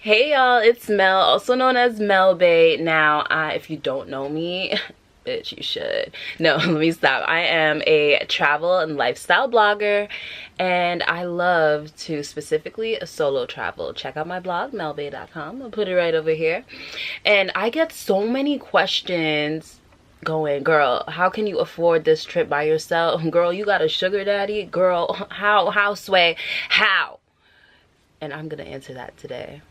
Hey y'all, it's Mel, also known as Mel Bay. Now, if you don't know me, bitch, you should. No, let me stop. I am a travel and lifestyle blogger, and I love to specifically solo travel. Check out my blog, melbay.com. I'll put it right over here. And I get so many questions going, girl, how can you afford this trip by yourself? Girl, you got a sugar daddy? Girl, how, sway, how? And I'm gonna answer that today.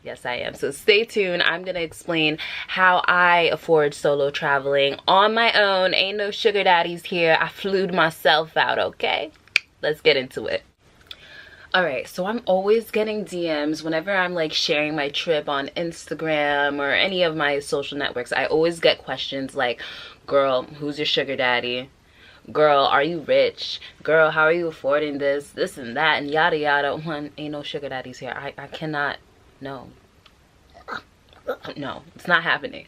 Yes, I am. So stay tuned. I'm gonna explain how I afford solo traveling on my own. Ain't no sugar daddies here. I flewed myself out, okay? Let's get into it. Alright, so I'm always getting DMs whenever I'm like sharing my trip on Instagram or any of my social networks. I always get questions like, girl, who's your sugar daddy? Girl, are you rich? Girl, how are you affording this and that, and yada yada. One, ain't no sugar daddies here. I cannot, no, it's not happening.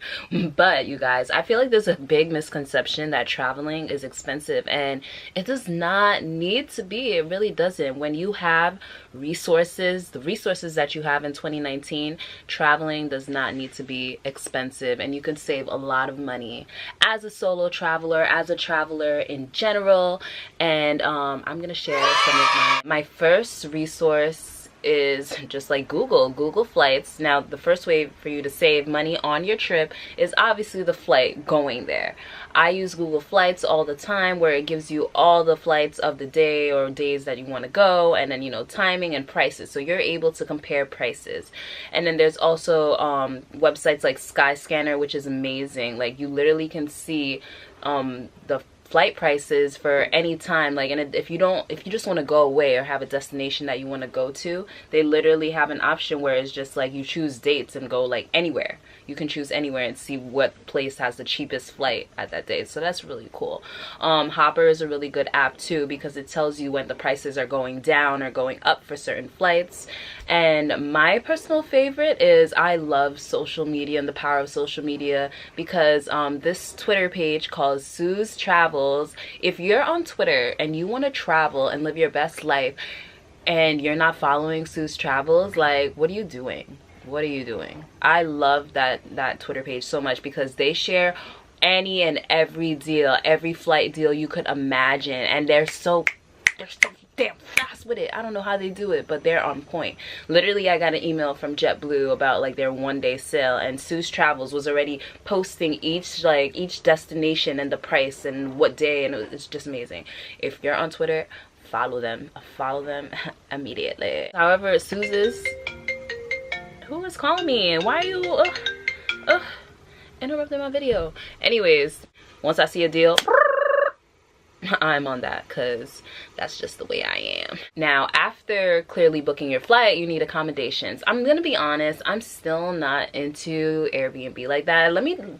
But you guys, I feel like there's a big misconception that traveling is expensive, and it does not need to be. It really doesn't. When you have resources, the resources that you have in 2019, traveling does not need to be expensive, and you can save a lot of money as a solo traveler, as a traveler in general. And I'm gonna share some of my first resource is just like Google flights. Now, the first way for you to save money on your trip is obviously the flight going there. I use Google Flights all the time, where it gives you all the flights of the day or days that you want to go, and then, you know, timing and prices, so you're able to compare prices. And then there's also websites like Skyscanner, which is amazing. Like, you literally can see the flight prices for any time. Like, and if you just want to go away or have a destination that you want to go to, they literally have an option where it's just like you choose dates and go like anywhere. You can choose anywhere and see what place has the cheapest flight at that day. So that's really cool. Hopper is a really good app too, because it tells you when the prices are going down or going up for certain flights. And my personal favorite is, I love social media and the power of social media, because this Twitter page called Sue's Travels. If you're on Twitter and you want to travel and live your best life and you're not following Sue's Travels, like, what are you doing? What are you doing? I love that Twitter page so much, because they share any and every deal, every flight deal you could imagine, and they're so damn fast with it. I don't know how they do it, but they're on point. Literally, I got an email from JetBlue about like their one-day sale, and Sue's Travels was already posting each destination and the price and what day, and it's just amazing. If you're on Twitter, follow them immediately. However, Sue's, who is calling me and why are you interrupting my video? Anyways, once I see a deal, I'm on that, because that's just the way I am. Now, after clearly booking your flight, you need accommodations. I'm gonna be honest, I'm still not into Airbnb like that.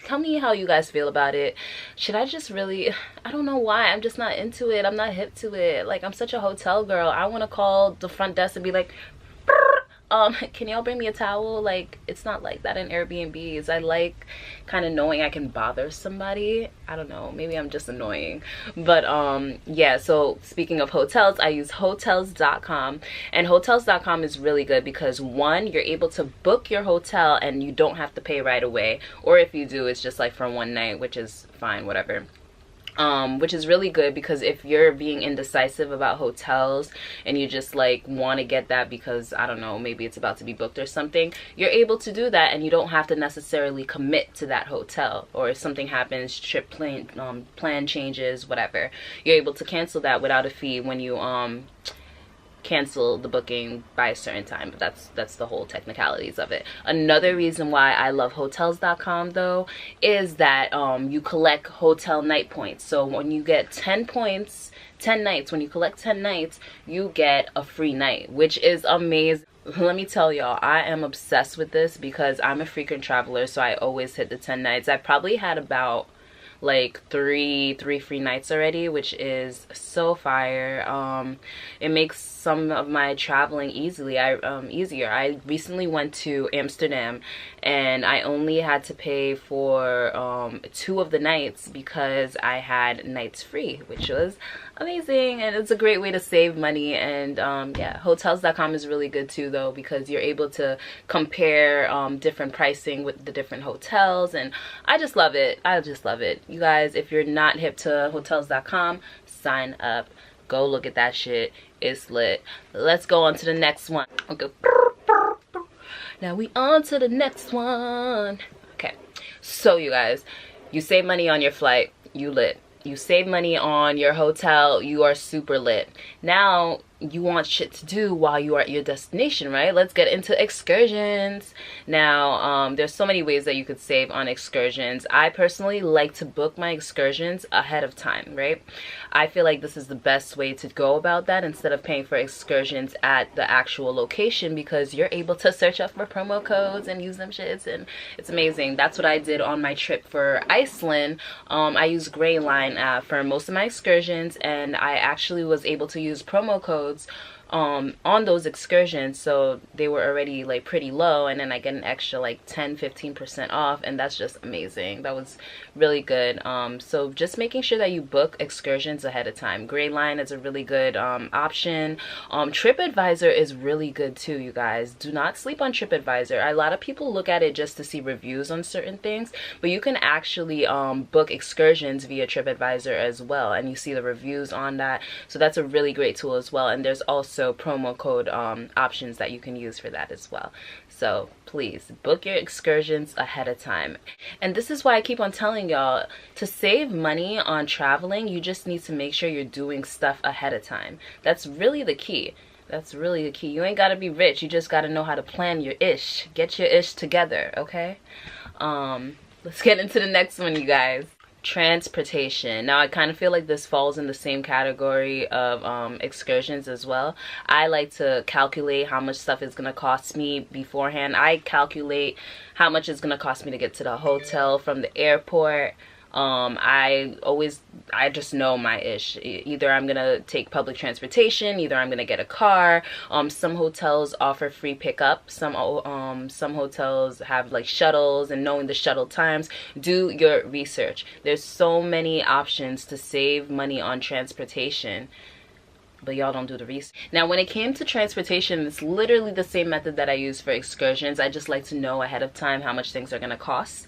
Tell me how you guys feel about it. Should I just really, I don't know why, I'm just not into it. I'm not hip to it. Like, I'm such a hotel girl. I want to call the front desk and be like, can y'all bring me a towel? Like, it's not like that in Airbnbs. I like kind of knowing I can bother somebody. I don't know, maybe I'm just annoying. But yeah, so speaking of hotels, I use Hotels.com, and Hotels.com is really good because, one, you're able to book your hotel and you don't have to pay right away, or if you do, it's just like for one night, which is fine, whatever. Which is really good, because if you're being indecisive about hotels and you just like want to get that because, I don't know, maybe it's about to be booked or something, you're able to do that, and you don't have to necessarily commit to that hotel. Or if something happens, trip plan changes, whatever, you're able to cancel that without a fee when you cancel the booking by a certain time. But that's the whole technicalities of it. Another reason why I love Hotels.com though is that you collect hotel night points. So when you get 10 points, 10 nights, when you collect 10 nights, you get a free night, which is amazing. Let me tell y'all, I am obsessed with this because I'm a frequent traveler, so I always hit the 10 nights. I probably had about like three free nights already, which is so fire. It makes some of my traveling easier. I recently went to Amsterdam, and I only had to pay for 2 of the nights because I had nights free, which was amazing. And it's a great way to save money. And yeah, hotels.com is really good too though, because you're able to compare different pricing with the different hotels, and I just love it. I just love it. You guys, if you're not hip to hotels.com, sign up, go look at that shit. It's lit. Let's go on to the next one. Okay, now we on to the next one. Okay, so you guys, you save money on your flight, you lit. You save money on your hotel, you are super lit. Now you want shit to do while you are at your destination, right? Let's get into excursions. Now there's so many ways that you could save on excursions. I personally like to book my excursions ahead of time, right? I feel like this is the best way to go about that, instead of paying for excursions at the actual location, because you're able to search up for promo codes and use them shits, and it's amazing. That's what I did on my trip for Iceland. I used Gray Line for most of my excursions, and I actually was able to use promo codes on those excursions, so they were already like pretty low, and then I get an extra like 10-15% off, and that's just amazing. That was really good. So just making sure that you book excursions ahead of time. Gray Line is a really good option. TripAdvisor is really good too, you guys. Do not sleep on TripAdvisor. A lot of people look at it just to see reviews on certain things, but you can actually book excursions via TripAdvisor as well, and you see the reviews on that, so that's a really great tool as well. And there's also promo code options that you can use for that as well. So please book your excursions ahead of time. And this is why I keep on telling y'all, to save money on traveling, you just need to make sure you're doing stuff ahead of time. That's really the key. That's really the key. You ain't gotta be rich, you just gotta know how to plan your ish. Get your ish together, okay? Let's get into the next one, you guys. Transportation. Now I kind of feel like this falls in the same category of excursions as well. I like to calculate how much stuff is going to cost me beforehand. I calculate how much it's going to cost me to get to the hotel from the airport. I just know my ish. Either I'm gonna take public transportation, either I'm gonna get a car. Some hotels offer free pickup. Some hotels have like shuttles, and knowing the shuttle times. Do your research. There's so many options to save money on transportation, but y'all don't do the research. Now when it came to transportation, it's literally the same method that I use for excursions. I just like to know ahead of time how much things are gonna cost,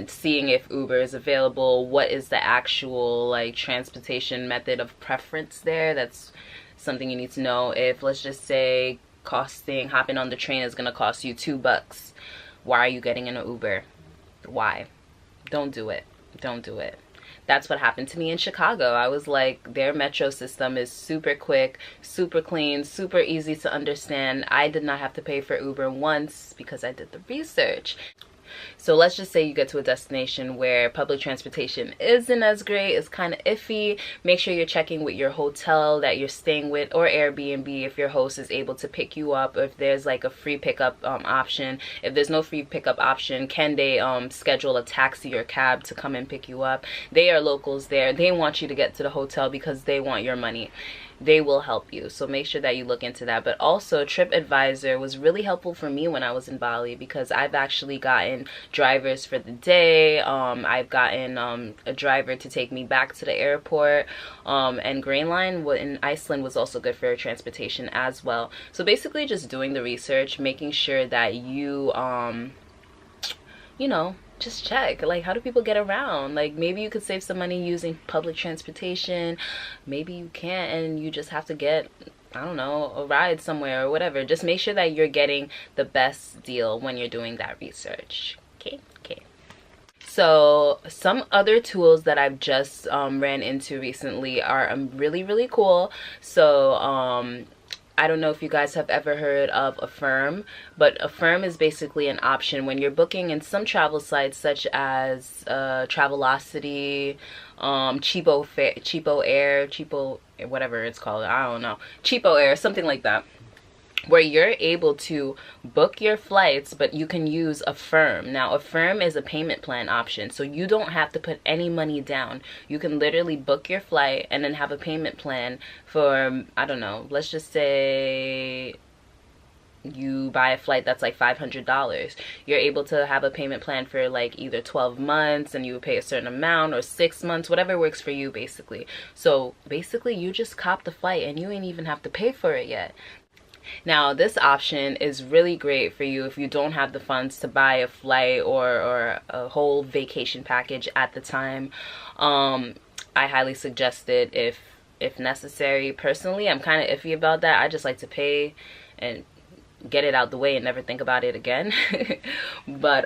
seeing if Uber is available, what is the actual like transportation method of preference there. That's something you need to know. If, let's just say, hopping on the train is gonna cost you $2, why are you getting in an Uber? Why? Don't do it. Don't do it. That's what happened to me in Chicago. I was like, their metro system is super quick, super clean, super easy to understand. I did not have to pay for Uber once because I did the research. So let's just say you get to a destination where public transportation isn't as great, it's kind of iffy. Make sure you're checking with your hotel that you're staying with, or Airbnb if your host is able to pick you up, or if there's like a free pickup option. If there's no free pickup option, can they schedule a taxi or cab to come and pick you up? They are locals there. They want you to get to the hotel because they want your money. They will help you, so make sure that you look into that. But also TripAdvisor was really helpful for me when I was in Bali, because I've actually gotten drivers for the day. I've gotten a driver to take me back to the airport, and Green Line in Iceland was also good for transportation as well. So basically just doing the research, making sure that you you know, just check, like, how do people get around? Like, maybe you could save some money using public transportation, maybe you can't, and you just have to get, I don't know, a ride somewhere or whatever. Just make sure that you're getting the best deal when you're doing that research. Okay. So some other tools that I've just ran into recently are really cool. So I don't know if you guys have ever heard of Affirm, but Affirm is basically an option when you're booking in some travel sites such as Travelocity, Cheapo Air, whatever it's called, I don't know, Cheapo Air, something like that, where you're able to book your flights, but you can use Affirm. Now Affirm is a payment plan option, so you don't have to put any money down. You can literally book your flight and then have a payment plan for, I don't know, let's just say you buy a flight that's like $500. You're able to have a payment plan for like either 12 months and you would pay a certain amount, or 6 months, whatever works for you basically. So basically you just cop the flight and you ain't even have to pay for it yet. Now, this option is really great for you if you don't have the funds to buy a flight or a whole vacation package at the time. I highly suggest it if necessary. Personally, I'm kind of iffy about that. I just like to pay and get it out the way and never think about it again. But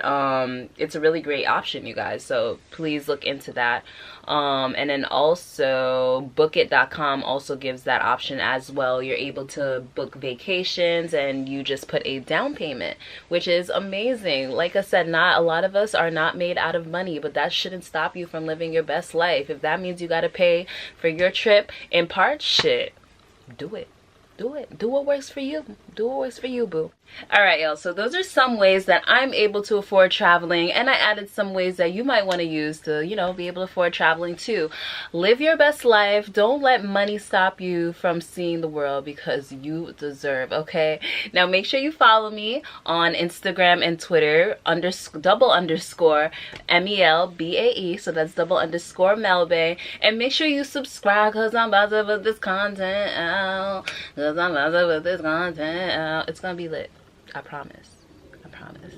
it's a really great option, you guys, so please look into that. And then also bookit.com also gives that option as well. You're able to book vacations and you just put a down payment, which is amazing. Like I said, not a lot of us are not made out of money, but that shouldn't stop you from living your best life. If that means you got to pay for your trip in part, shit, do it. Do it. Do what works for you. Do what works for you, boo. All right, y'all. So those are some ways that I'm able to afford traveling, and I added some ways that you might want to use to, you know, be able to afford traveling too. Live your best life. Don't let money stop you from seeing the world, because you deserve, okay? Now make sure you follow me on Instagram and Twitter, __ MELBAE. So that's _ Melbae. And make sure you subscribe, because I'm about to put this content out. It's gonna be lit. I promise. I promise.